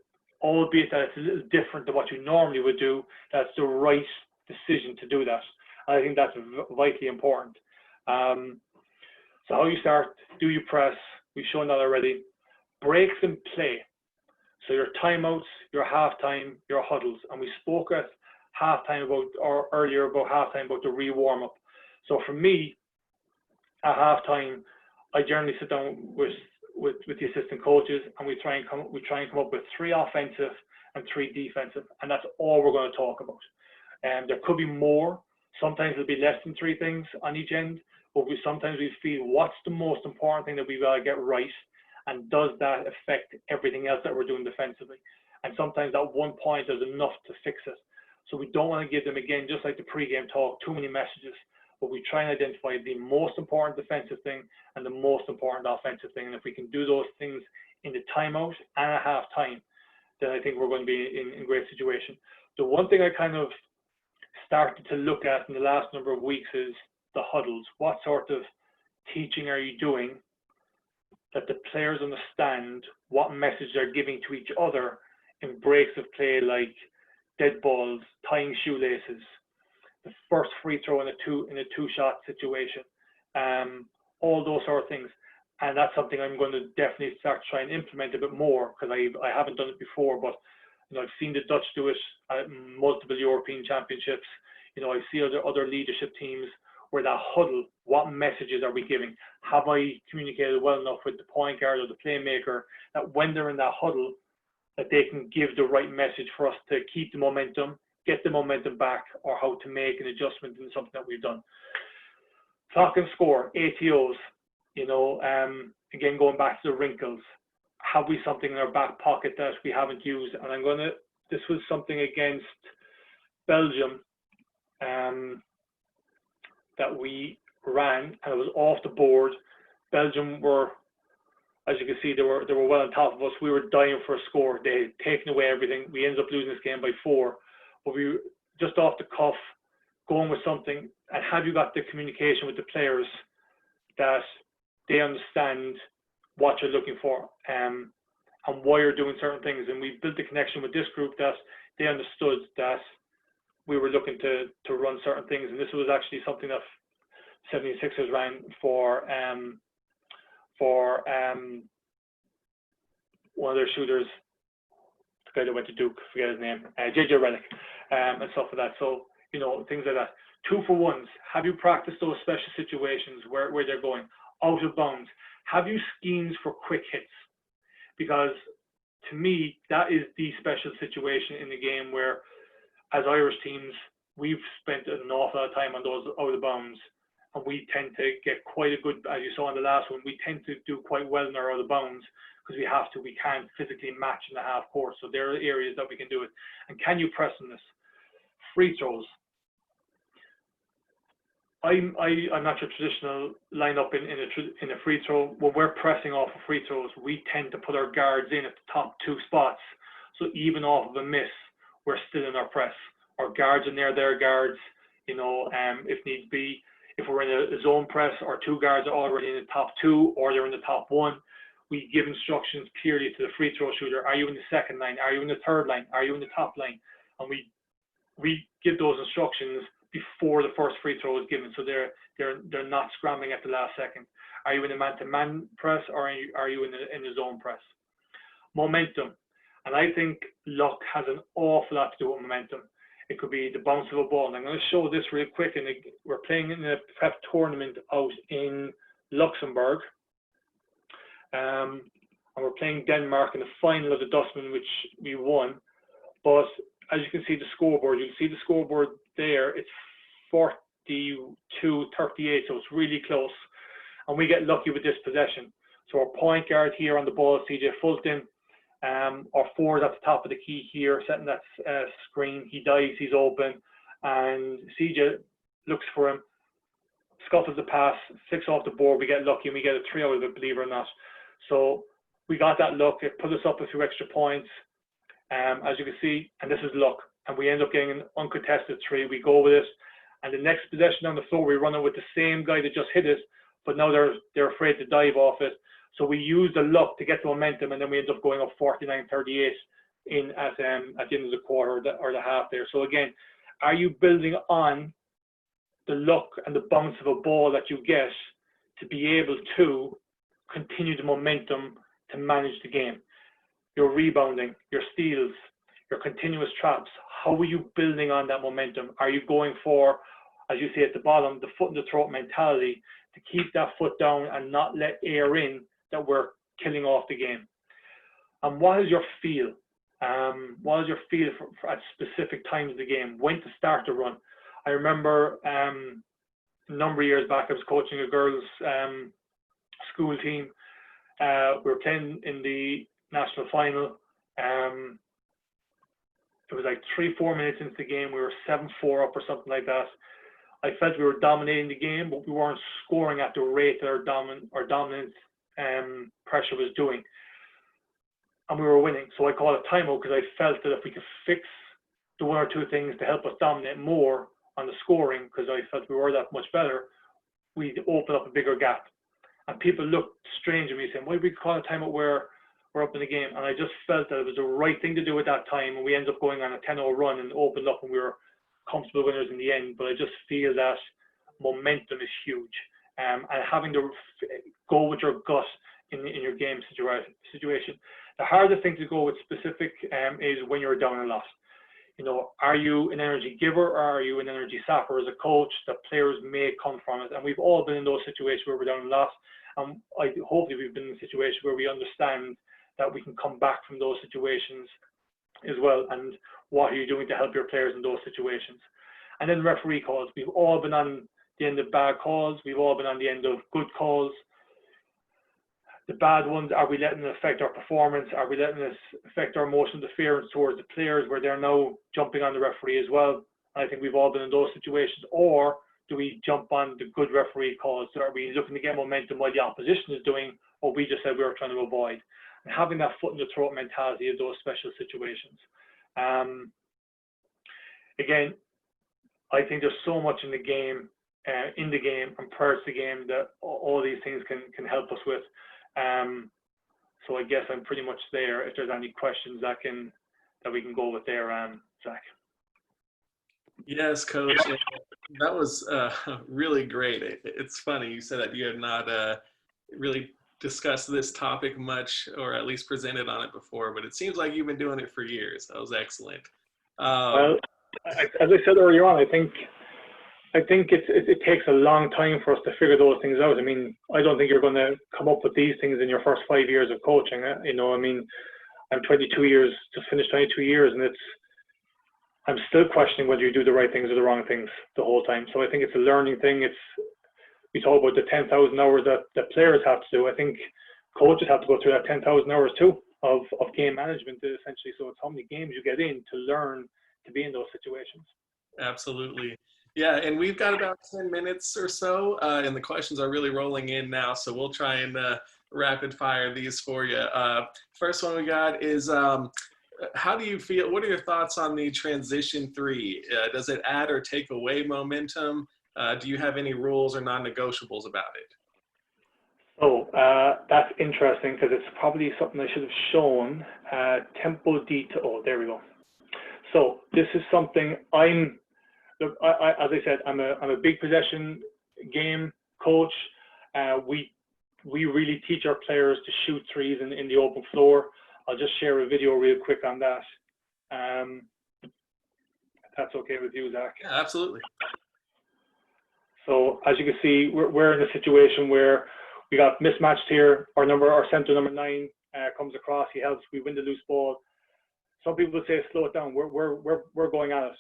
albeit that it's a little different than what you normally would do, that's the right decision to do that? And I think that's vitally important. So how you start, do you press? We've shown that already. Breaks in play. So your timeouts, your halftime, your huddles. And we spoke at halftime earlier about halftime about the re-warm up. So for me, at halftime, I generally sit down with the assistant coaches, and we try and come up with 3 offensive and 3 defensive, and that's all we're going to talk about. And there could be more. Sometimes it'll be less than 3 things on each end, but sometimes we feel, what's the most important thing that we've got to get right, and does that affect everything else that we're doing defensively? And sometimes that one point is enough to fix it. So we don't want to give them, again, just like the pre-game talk, too many messages. but we try and identify the most important defensive thing and the most important offensive thing. And if we can do those things in the timeout and at half time, then I think we're going to be in great situation. The one thing I kind of started to look at in the last number of weeks is the huddles. What sort of teaching are you doing that the players understand what message they're giving to each other in breaks of play, like dead balls, tying shoelaces, the first free throw in a two-shot situation, all those sort of things. And that's something I'm going to definitely start to try and implement a bit more, because I haven't done it before, but I've seen the Dutch do it at multiple European championships. I see other leadership teams where that huddle, what messages are we giving? Have I communicated well enough with the point guard or the playmaker that when they're in that huddle, that they can give the right message for us to keep the momentum, get the momentum back, or how to make an adjustment in something that we've done. Clock and score, ATOs, again, going back to the wrinkles. Have we something in our back pocket that we haven't used? And this was something against Belgium that we ran, and it was off the board. Belgium were, as you can see, they were well on top of us. We were dying for a score. They had taken away everything. We ended up losing this game by 4. But we were just off the cuff, going with something. And have you got the communication with the players that they understand what you're looking for and why you're doing certain things? And we built a connection with this group that they understood that we were looking to run certain things. And this was actually something that 76ers ran for one of their shooters, the guy that went to Duke, forget his name, JJ Redick, and stuff like that. So, things like that. 2-for-1s. Have you practiced those special situations where they're going out of bounds? Have you schemes for quick hits? Because to me, that is the special situation in the game where, as Irish teams, we've spent an awful lot of time on those out of bounds, and we tend to get quite a good, as you saw in the last one, we tend to do quite well in our out of bounds because we can't physically match in the half court. So there are areas that we can do it. And can you press on this? Free throws. I'm not your traditional lineup in a free throw. When we're pressing off of free throws, we tend to put our guards in at the top 2 spots. So even off of a miss, we're still in our press. Our guards are near their guards, if need be. If we're in a zone press, our 2 guards are already in the top 2 or they're in the top 1. We give instructions clearly to the free throw shooter. Are you in the second line? Are you in the third line? Are you in the top line? And we give those instructions before the first free throw is given, so they're not scrambling at the last second. Are you in a man-to-man press, or are you in the zone press? Momentum, and I think luck has an awful lot to do with momentum. It could be the bounce of a ball. And I'm going to show this real quick. And we're playing in a prep tournament out in Luxembourg, and we're playing Denmark in the final of the Dustman, which we won. But as you can see the scoreboard, you can see the scoreboard there. It's 42-38, so it's really close. And we get lucky with this possession. So our point guard here on the ball, CJ Fulton, our forward at the top of the key here, setting that screen. He dives, he's open, and CJ looks for him, scuffles the pass, flicks off the board. We get lucky and we get a 3 out of it, believe it or not. So we got that luck. It put us up a few extra points, as you can see, and this is luck. And we end up getting an uncontested 3. We go with it, and the next possession on the floor, we run it with the same guy that just hit it, but now they're afraid to dive off it. So we use the luck to get the momentum, and then we end up going up 49-38 at the end of the quarter or the half there. So again, are you building on the luck and the bounce of a ball that you get to be able to continue the momentum to manage the game? Your rebounding, your steals, your continuous traps, how are you building on that momentum? Are you going for, as you say at the bottom, the foot in the throat mentality to keep that foot down and not let air in that we're killing off the game? And what is your feel? What is your feel for at specific times of the game? When to start the run? I remember a number of years back, I was coaching a girls' school team. We were playing in the national final. It was like 3-4 minutes into the game. We were 7-4 up or something like that. I felt we were dominating the game, but we weren't scoring at the rate that our dominant pressure was doing. And we were winning. So I called it timeout because I felt that if we could fix the one or two things to help us dominate more on the scoring, because I felt we were that much better, we'd open up a bigger gap. And people looked strange at me saying, why did we call a timeout where we're up in the game? And I just felt that it was the right thing to do at that time. And we ended up going on a 10-0 run and opened up, and we were comfortable winners in the end. But I just feel that momentum is huge. And having to go with your gut in your game situation. The hardest thing to go with specific is when you're down and lost. You know, are you an energy giver or are you an energy sapper? As a coach, that players may come from it. And we've all been in those situations where we're down and lost. And hopefully we've been in a situation where we understand that we can come back from those situations as well. And what are you doing to help your players in those situations? And then referee calls. We've all been on the end of bad calls. We've all been on the end of good calls. The bad ones, are we letting it affect our performance? Are we letting it affect our emotional interference towards the players where they're now jumping on the referee as well? I think we've all been in those situations. Or do we jump on the good referee calls? So are we looking to get momentum while the opposition is doing what we just said we were trying to avoid? And having that foot in the throat mentality of those special situations. Again, I think there's so much in the game and prior to the game that all these things can help us with. So I guess I'm pretty much there. If there's any questions that we can go with there, Zach. Yes, Coach. That was really great. It's funny you said that you had not really discussed this topic much, or at least presented on it before, but it seems like you've been doing it for years. That was excellent. Well, as I said earlier on, I think it takes a long time for us to figure those things out. I mean, I don't think you're going to come up with these things in your first 5 years of coaching. You know, I mean, I'm 22 years, just finished 22 years, and I'm still questioning whether you do the right things or the wrong things the whole time. So I think it's a learning thing. We talk about the 10,000 hours that players have to do. I think coaches have to go through that 10,000 hours too of game management essentially. So it's how many games you get in to learn to be in those situations. Absolutely. Yeah, and we've got about 10 minutes or so, and the questions are really rolling in now, so we'll try and rapid fire these for you. First one we got is, how do you feel, what are your thoughts on the transition three? Does it add or take away momentum? Do you have any rules or non-negotiables about it? So that's interesting because it's probably something I should have shown. Tempo detail, there we go. So this is something look, as I said, I'm a big possession game coach. We really teach our players to shoot threes in the open floor. I'll just share a video real quick on that. If that's okay with you, Zach? Yeah, absolutely. So as you can see, we're in a situation where we got mismatched here. Our center number 9 comes across. He helps. We win the loose ball. Some people would say slow it down. We're going at it.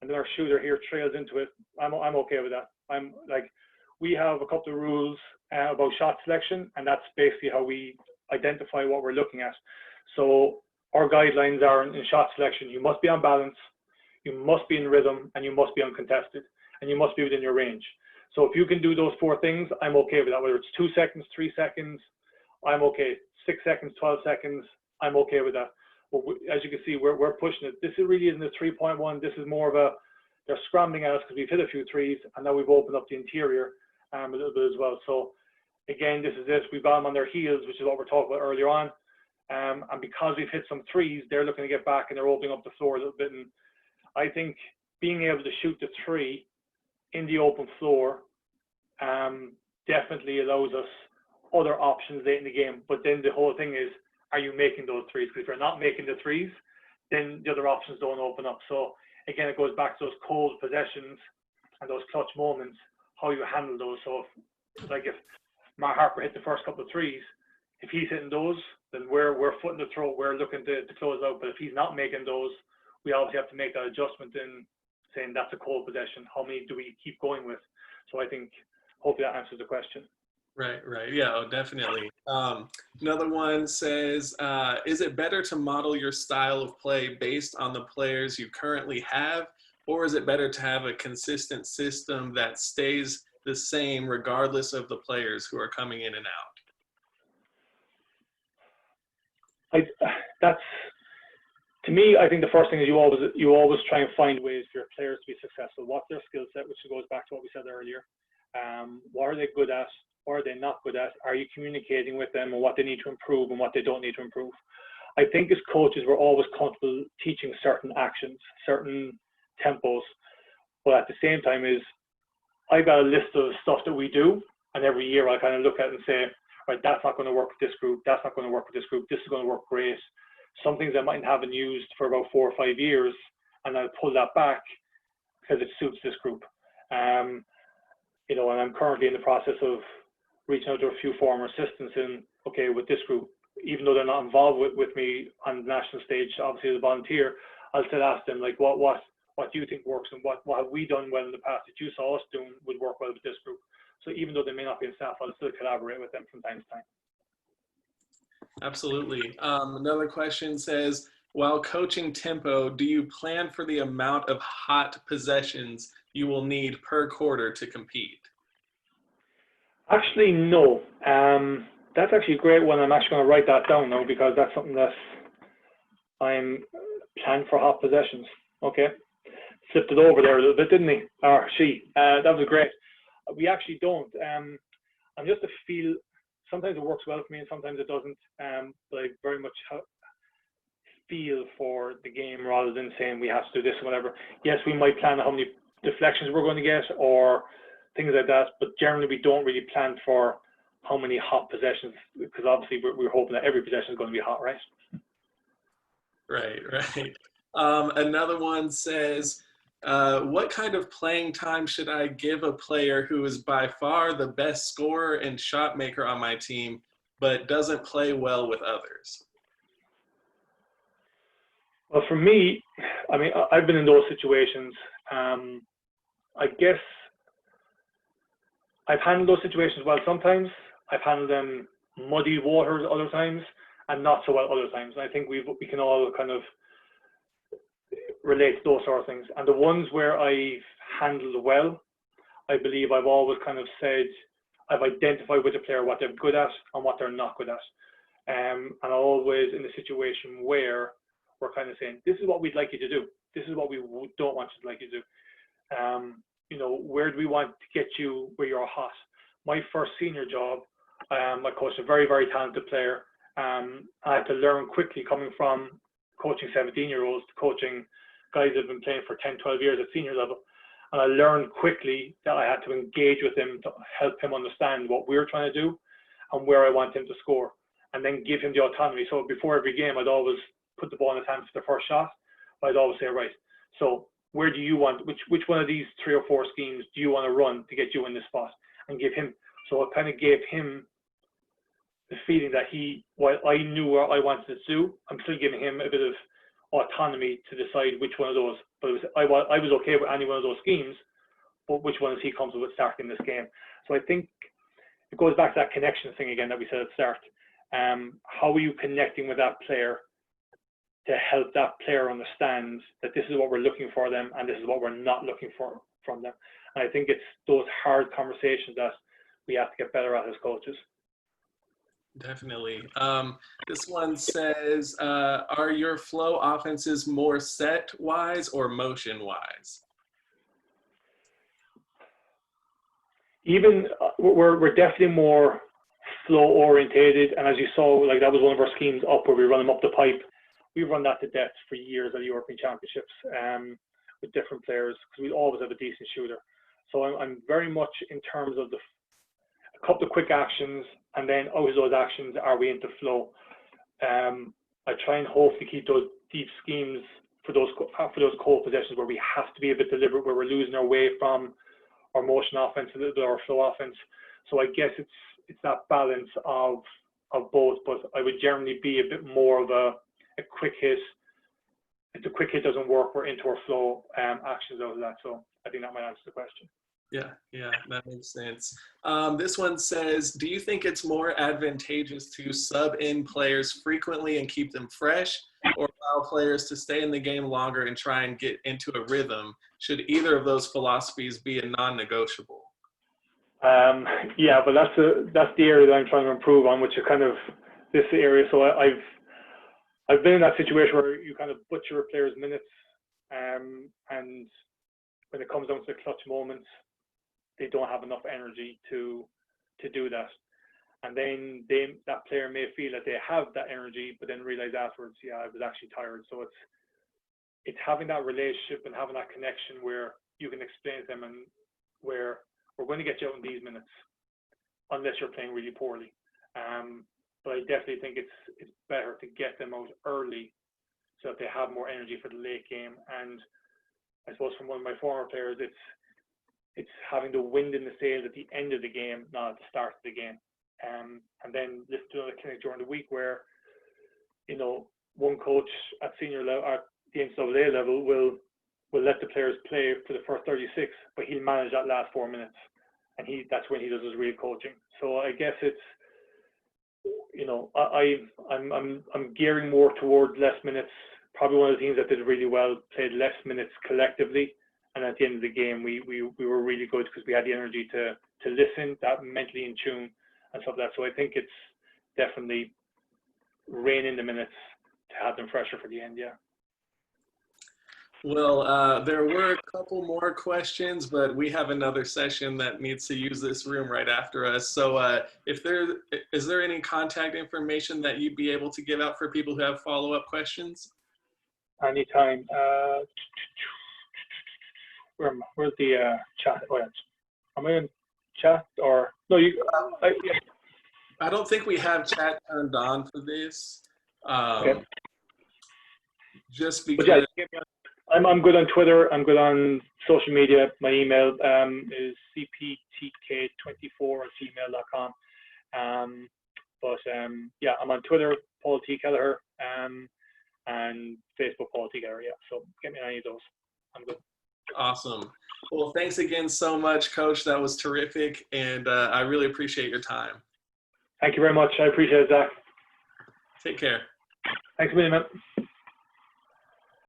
And then our shooter here trails into it. I'm okay with that. We have a couple of rules about shot selection, and that's basically how we identify what we're looking at. So our guidelines are in shot selection: you must be on balance, you must be in rhythm, and you must be uncontested, and you must be within your range. So if you can do those 4 things, I'm okay with that. Whether it's 2 seconds, 3 seconds, I'm okay. 6 seconds, 12 seconds, I'm okay with that. But as you can see, we're pushing it. This really isn't a 3.1. This is more of they're scrambling at us because we've hit a few threes, and now we've opened up the interior a little bit as well. So again, this is it. We've got them on their heels, which is what we're talking about earlier on. And because we've hit some threes, they're looking to get back and they're opening up the floor a little bit. And I think being able to shoot the 3 in the open floor definitely allows us other options late in the game. But then the whole thing is, are you making those threes? Because if you're not making the threes, then the other options don't open up. So again, it goes back to those cold possessions and those clutch moments, how you handle those. So if Matt Harper hit the first couple of threes, if he's hitting those, then we're foot in the throat. We're looking to close out. But if he's not making those, we obviously have to make that adjustment in saying that's a cold possession. How many do we keep going with? So I think hopefully that answers the question. Right. Yeah, definitely. Another one says, is it better to model your style of play based on the players you currently have, or is it better to have a consistent system that stays the same regardless of the players who are coming in and out? That's, to me, I think the first thing is you always try and find ways for your players to be successful. What's their skill set, which goes back to what we said earlier. What are they good at? What are they not good at? Are you communicating with them on what they need to improve and what they don't need to improve? I think as coaches, we're always comfortable teaching certain actions, certain tempos, but at the same time I've got a list of stuff that we do, and every year I kind of look at it and say, right, that's not going to work with this group, that's not going to work with this group, this is going to work great. Some things I might haven't used for about 4 or 5 years, and I'll pull that back because it suits this group. You know, and I'm currently in the process of reaching out to a few former assistants in, okay, with this group, even though they're not involved with me on the national stage, obviously as a volunteer, I'll still ask them, like, what do you think works, and what have we done well in the past that you saw us doing would work well with this group? So even though they may not be in staff, I'll still collaborate with them from time to time. Absolutely. Another question says, while coaching tempo, do you plan for the amount of hot possessions you will need per quarter to compete? Actually, no. That's actually a great one. I'm actually going to write that down now, because that's something that I'm planning for, hot possessions. Okay. Flipped it over there a little bit, didn't he? Or she. That was great. We actually don't. I'm just a feel. Sometimes it works well for me and sometimes it doesn't. But I very much feel for the game rather than saying we have to do this or whatever. Yes, we might plan how many deflections we're going to get or things like that, but generally we don't really plan for how many hot possessions, because obviously we're hoping that every possession is going to be hot, right? Right. Another one says, what kind of playing time should I give a player who is by far the best scorer and shot maker on my team, but doesn't play well with others? Well, for me, I mean, I've been in those situations. I guess I've handled those situations well sometimes. I've handled them muddy waters other times, and not so well other times. And I think we can all kind of relate to those sort of things. And the ones where I've handled well, I believe I've always kind of said, I've identified with the player what they're good at and what they're not good at. And always in a situation where we're kind of saying, this is what we'd like you to do. This is what we don't want you to like you to do. You know, where do we want to get you where you're hot? My first senior job, I coached a very, very talented player. I had to learn quickly, coming from coaching 17-year-olds to coaching guys that have been playing for 10, 12 years at senior level. And I learned quickly that I had to engage with him to help him understand what we were trying to do and where I want him to score, and then give him the autonomy. So before every game, I'd always put the ball in his hands for the first shot. I'd always say, right, so where do you want, which one of these 3 or 4 schemes do you want to run to get you in this spot? And give him, so I kind of gave him the feeling that while I knew what I wanted to do, I'm still giving him a bit of autonomy to decide which one of those. But I was okay with any one of those schemes, but which one is he comfortable with starting this game? So I think it goes back to that connection thing again that we said at the start. How are you connecting with that player to help that player understand that this is what we're looking for them and this is what we're not looking for from them? And I think it's those hard conversations that we have to get better at as coaches. Definitely. This one says, are your flow offenses more set-wise or motion-wise? Even we're definitely more flow-orientated, and as you saw, like that was one of our schemes up where we run them up the pipe. We run that to death for years at the European Championships with different players, because we always have a decent shooter. So I'm very much in terms of a couple of quick actions, and then always those actions, are we into flow? I try and hope to keep those deep schemes for those cold possessions where we have to be a bit deliberate, where we're losing our way from our motion offense, a little bit of our flow offense. So I guess it's that balance of both, but I would generally be a bit more of a quick hit. If the quick hit doesn't work, we're into our flow actions out of that. So I think that might answer the question. Yeah, that makes sense. This one says, do you think it's more advantageous to sub in players frequently and keep them fresh, or allow players to stay in the game longer and try and get into a rhythm? Should either of those philosophies be a non-negotiable? Yeah, but that's the area that I'm trying to improve on, which is kind of this area. So I've been in that situation where you kind of butcher a player's minutes, and when it comes down to the clutch moments, they don't have enough energy to do that. And then that player may feel that they have that energy, but then realize afterwards, yeah, I was actually tired. So it's having that relationship and having that connection where you can explain to them and where we're going to get you out in these minutes, unless you're playing really poorly. But I definitely think it's better to get them out early so that they have more energy for the late game. And I suppose from one of my former players, it's having the wind in the sails at the end of the game, not at the start of the game. And then listen to another clinic during the week where, you know, one coach at senior level, at the NCAA level, will let the players play for the first 36, but he'll manage that last 4 minutes, and that's when he does his real coaching. So I guess it's, you know, I'm gearing more towards less minutes. Probably one of the teams that did really well played less minutes collectively, and at the end of the game, we were really good because we had the energy to listen, that mentally in tune and stuff like that. So I think it's definitely rein in the minutes to have them fresher for the end. Yeah. Well, there were a couple more questions, but we have another session that needs to use this room right after us. So is there any contact information that you'd be able to give out for people who have follow-up questions? Anytime. Where's the chat? Oh, yeah. Am I in chat or no? Yeah. I don't think we have chat turned on for this. Okay. Just because. But yeah, I'm good on Twitter. I'm good on social media. My email is cptk24@gmail.com. Yeah, I'm on Twitter, Paul T. Kelleher, and Facebook, Paul T. Kelleher. Yeah, so get me on any of those. I'm good. Awesome. Well, thanks again so much, Coach. That was terrific, and I really appreciate your time. Thank you very much. I appreciate it, Zach. Take care. Thanks a million, man.